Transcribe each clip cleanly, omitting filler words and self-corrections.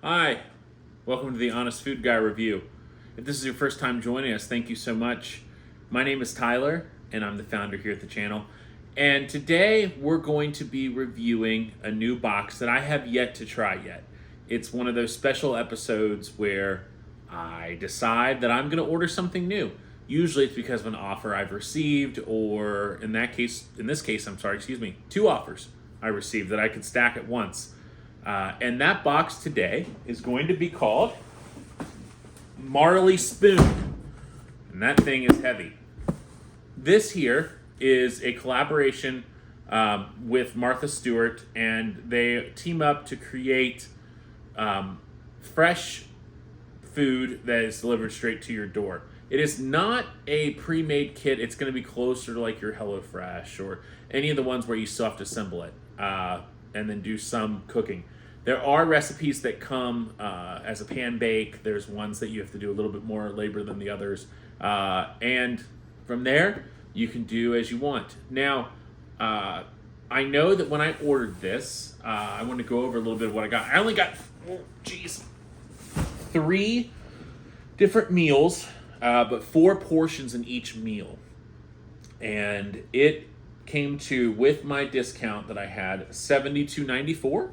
Hi, welcome to the Honest Food Guy review. If this is your first time joining us, thank you so much. My name is Tyler, and I'm the founder here at the channel. And today we're going to be reviewing a new box that I have yet to try yet. It's one of those special episodes where I decide that I'm going to order something new. Usually it's because of an offer I've received, or in this case, two offers I received that I could stack at once. And that box today is going to be called Marley Spoon. And that thing is heavy. This here is a collaboration with Martha Stewart, and they team up to create fresh food that is delivered straight to your door. It is not a pre-made kit. It's going to be closer to like your HelloFresh or any of the ones where you still have to assemble it and then do some cooking. There are recipes that come as a pan bake. There's ones that you have to do a little bit more labor than the others. And from there, you can do as you want. Now, I know that when I ordered this, I want to go over a little bit of what I got. I only got, 3 different meals, but 4 portions in each meal. And it came to, with my discount that I had, $72.94.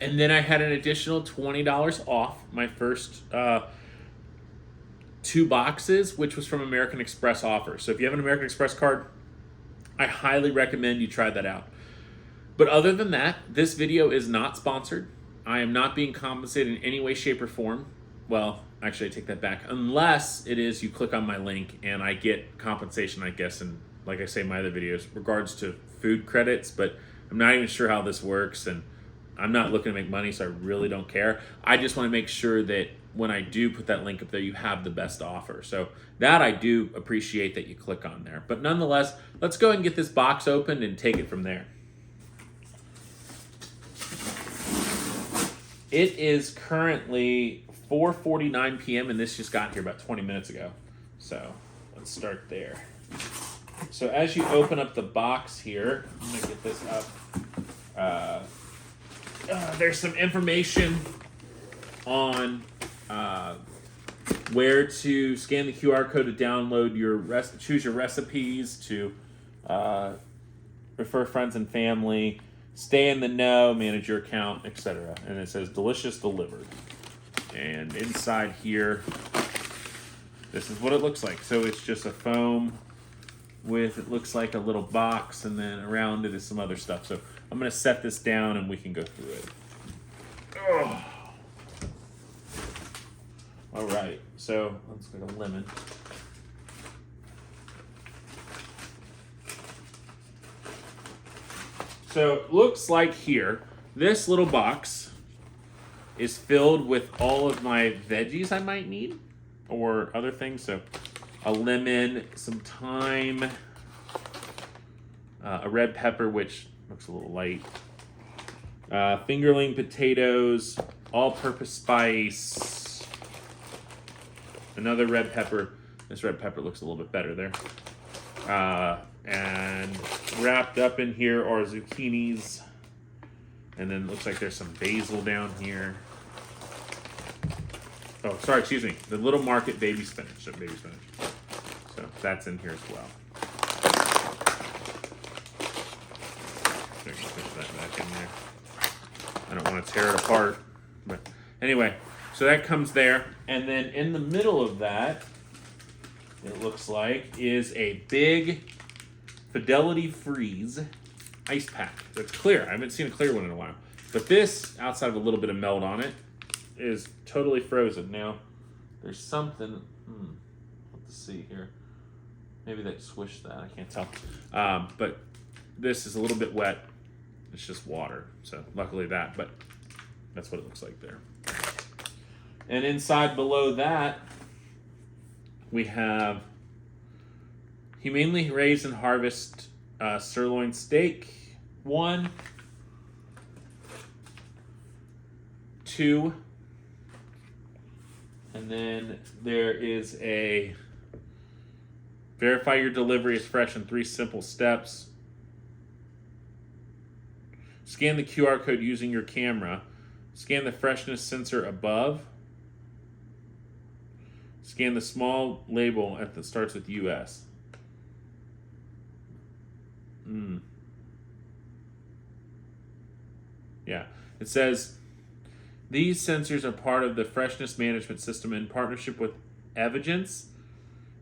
And then I had an additional $20 off my first 2 boxes, which was from American Express offer. So if you have an American Express card, I highly recommend you try that out. But other than that, this video is not sponsored. I am not being compensated in any way, shape, or form. Well, actually, I take that back. Unless it is you click on my link and I get compensation, I guess, and like I say in my other videos, regards to food credits. But I'm not even sure how this works, and I'm not looking to make money, so I really don't care. I just want to make sure that when I do put that link up there, you have the best offer. So that I do appreciate that you click on there. But nonetheless, let's go ahead and get this box opened and take it from there. It is currently 4:49 p.m. and this just got here about 20 minutes ago. So let's start there. So as you open up the box here, I'm going to get this up. There's some information on where to scan the QR code to download your choose your recipes, to refer friends and family, stay in the know, manage your account, etc. And it says delicious delivered. And inside here, this is what it looks like. So it's just a foam with, it looks like a little box, and then around it is some other stuff. So I'm going to set this down and we can go through it. Oh. All right, so let's get a lemon. So it looks like here, this little box is filled with all of my veggies I might need or other things. So a lemon, some thyme, a red pepper, which looks a little light, fingerling potatoes, all-purpose spice, another red pepper. This red pepper looks a little bit better there. And wrapped up in here are zucchinis. And then it looks like there's some basil down here. Oh, sorry, excuse me. The Little Market baby spinach. So that's in here as well. Push that back in there. I don't want to tear it apart. But anyway, so that comes there. And then in the middle of that, it looks like, is a big Fidelity Freeze ice pack. That's clear. I haven't seen a clear one in a while. But this, outside of a little bit of melt on it, is totally frozen. Now, there's something, let's see here. Maybe they swished that, I can't tell. But this is a little bit wet. It's just water, so luckily that, but that's what it looks like there. And inside below that, we have Humanely Raised and Harvest sirloin steak, 1, 2, and then there is a verify your delivery is fresh in 3 simple steps. Scan the QR code using your camera. Scan the freshness sensor above. Scan the small label that starts with US. Yeah. It says, these sensors are part of the freshness management system in partnership with Evidence.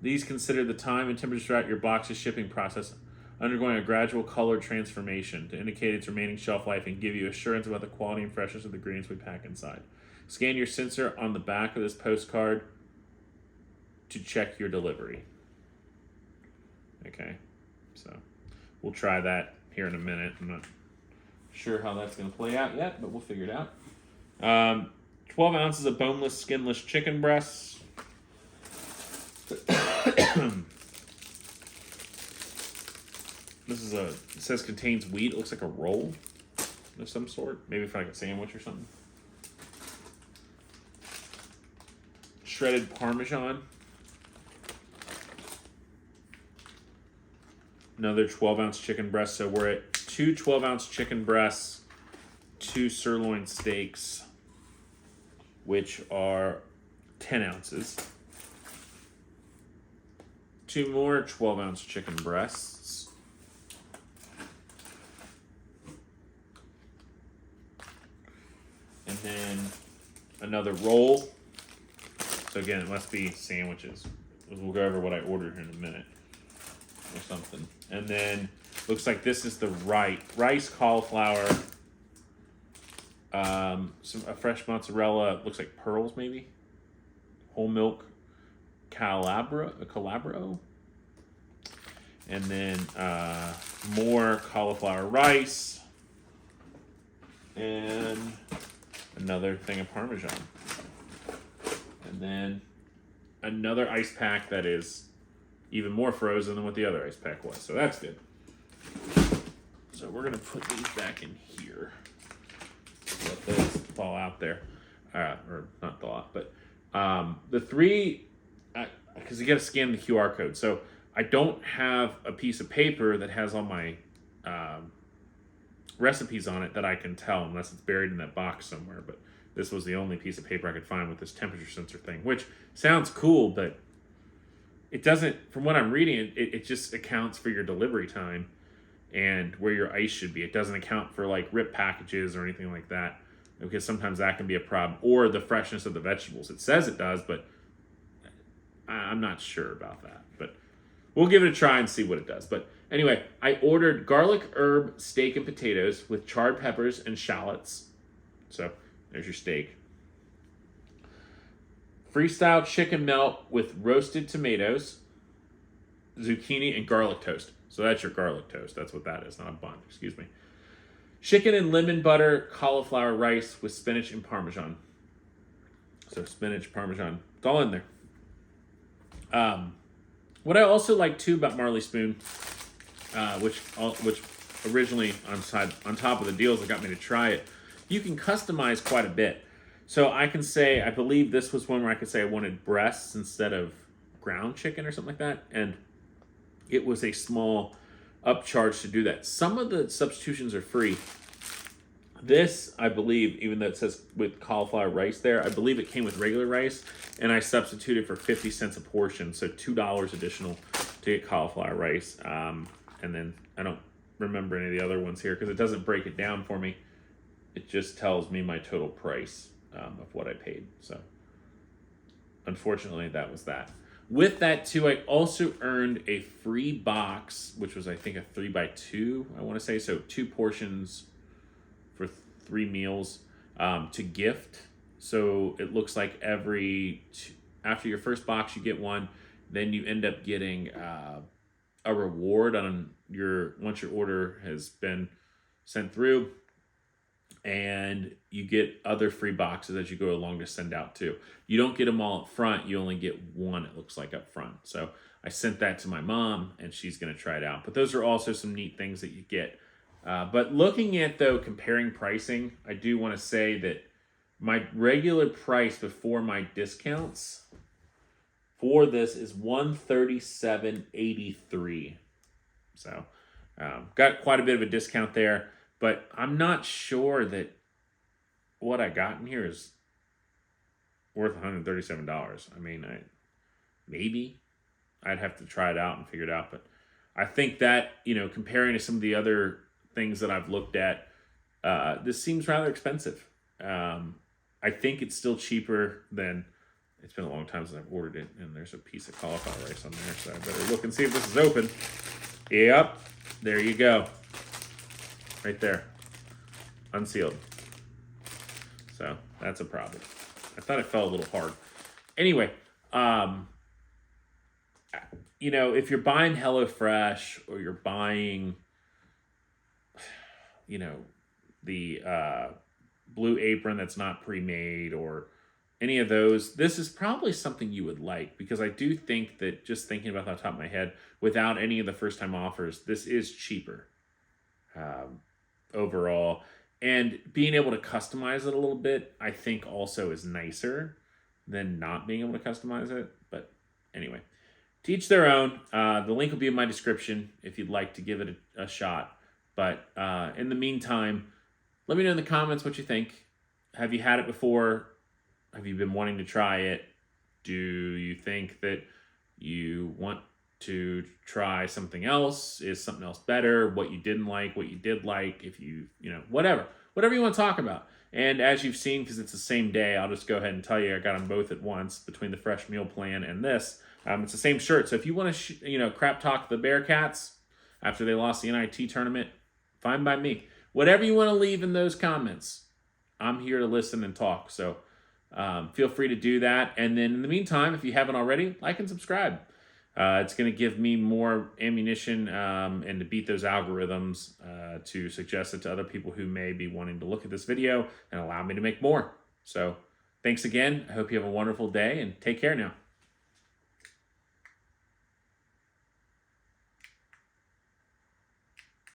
These consider the time and temperature throughout your box's shipping process, undergoing a gradual color transformation to indicate its remaining shelf life and give you assurance about the quality and freshness of the ingredients we pack inside. Scan your sensor on the back of this postcard to check your delivery. Okay, so we'll try that here in a minute. I'm not sure how that's going to play out yet, but we'll figure it out. 12 ounces of boneless, skinless chicken breasts. It says contains wheat. It looks like a roll of some sort. Maybe for like a sandwich or something. Shredded Parmesan. Another 12-ounce chicken breast. So we're at 2 12-ounce chicken breasts, 2 sirloin steaks, which are 10 ounces. 2 more 12-ounce chicken breasts. And then another roll. So again, it must be sandwiches. We'll go over what I ordered here in a minute or something. And then looks like this is the rice, cauliflower, a fresh mozzarella. Looks like pearls maybe. Whole milk calabro. And then more cauliflower rice. And another thing of Parmesan. And then another ice pack that is even more frozen than what the other ice pack was. So that's good. So we're going to put these back in here. Let those fall out there. Or not thaw out, but the three, because you got to scan the QR code. So I don't have a piece of paper that has all my recipes on it that I can tell, unless it's buried in that box somewhere. But this was the only piece of paper I could find with this temperature sensor thing, which sounds cool, but it doesn't, from what I'm reading, it just accounts for your delivery time and where your ice should be. It doesn't account for like rip packages or anything like that, because sometimes that can be a problem, or the freshness of the vegetables. It says it does, but I'm not sure about that. But we'll give it a try and see what it does. But anyway, I ordered garlic herb steak and potatoes with charred peppers and shallots. So there's your steak. Freestyle chicken melt with roasted tomatoes, zucchini, and garlic toast. So that's your garlic toast. That's what that is, not a bun. Excuse me. Chicken and lemon butter cauliflower rice with spinach and Parmesan. So spinach, Parmesan. It's all in there. What I also like too about Marley Spoon, which originally on top of the deals that got me to try it, you can customize quite a bit. So I can say, I believe this was one where I could say I wanted breasts instead of ground chicken or something like that. And it was a small upcharge to do that. Some of the substitutions are free. This, I believe, even though it says with cauliflower rice there, I believe it came with regular rice, and I substituted for 50 cents a portion, so $2 additional to get cauliflower rice. And then I don't remember any of the other ones here because it doesn't break it down for me. It just tells me my total price of what I paid. So unfortunately, that was that. With that too, I also earned a free box, which was I think a 3x2, I want to say. So 2 portions for 3 meals to gift. So it looks like after your first box, you get one. Then you end up getting a reward on once your order has been sent through. And you get other free boxes as you go along to send out too. You don't get them all up front. You only get one, it looks like, up front. So I sent that to my mom, and she's going to try it out. But those are also some neat things that you get. But looking at, though, comparing pricing, I do want to say that my regular price before my discounts for this is $137.83. So got quite a bit of a discount there. But I'm not sure that what I got in here is worth $137. I mean, maybe I'd have to try it out and figure it out, but I think that, comparing to some of the other things that I've looked at, this seems rather expensive. I think it's still cheaper than. It's been a long time since I've ordered it, and there's a piece of cauliflower rice on there, so I better look and see if this is open. Yep, there you go. Right there. Unsealed. So, that's a problem. I thought it fell a little hard. Anyway, if you're buying HelloFresh or you're buying, the Blue Apron that's not pre-made or any of those, this is probably something you would like, because I do think that, just thinking about that off the top of my head, without any of the first time offers, this is cheaper overall. And being able to customize it a little bit, I think also is nicer than not being able to customize it. But anyway, to each their own. The link will be in my description if you'd like to give it a shot. But in the meantime, let me know in the comments what you think. Have you had it before? Have you been wanting to try it? Do you think that you want to try something else? Is something else better? What you didn't like, what you did like, if whatever you want to talk about. And as you've seen, because it's the same day, I'll just go ahead and tell you I got them both at once, between the fresh meal plan and this. It's the same shirt. So if you want to, crap talk the Bearcats after they lost the NIT tournament, fine by me. Whatever you want to leave in those comments, I'm here to listen and talk. So feel free to do that. And then in the meantime, if you haven't already, like and subscribe. It's going to give me more ammunition and to beat those algorithms to suggest it to other people who may be wanting to look at this video and allow me to make more. So thanks again. I hope you have a wonderful day, and take care now.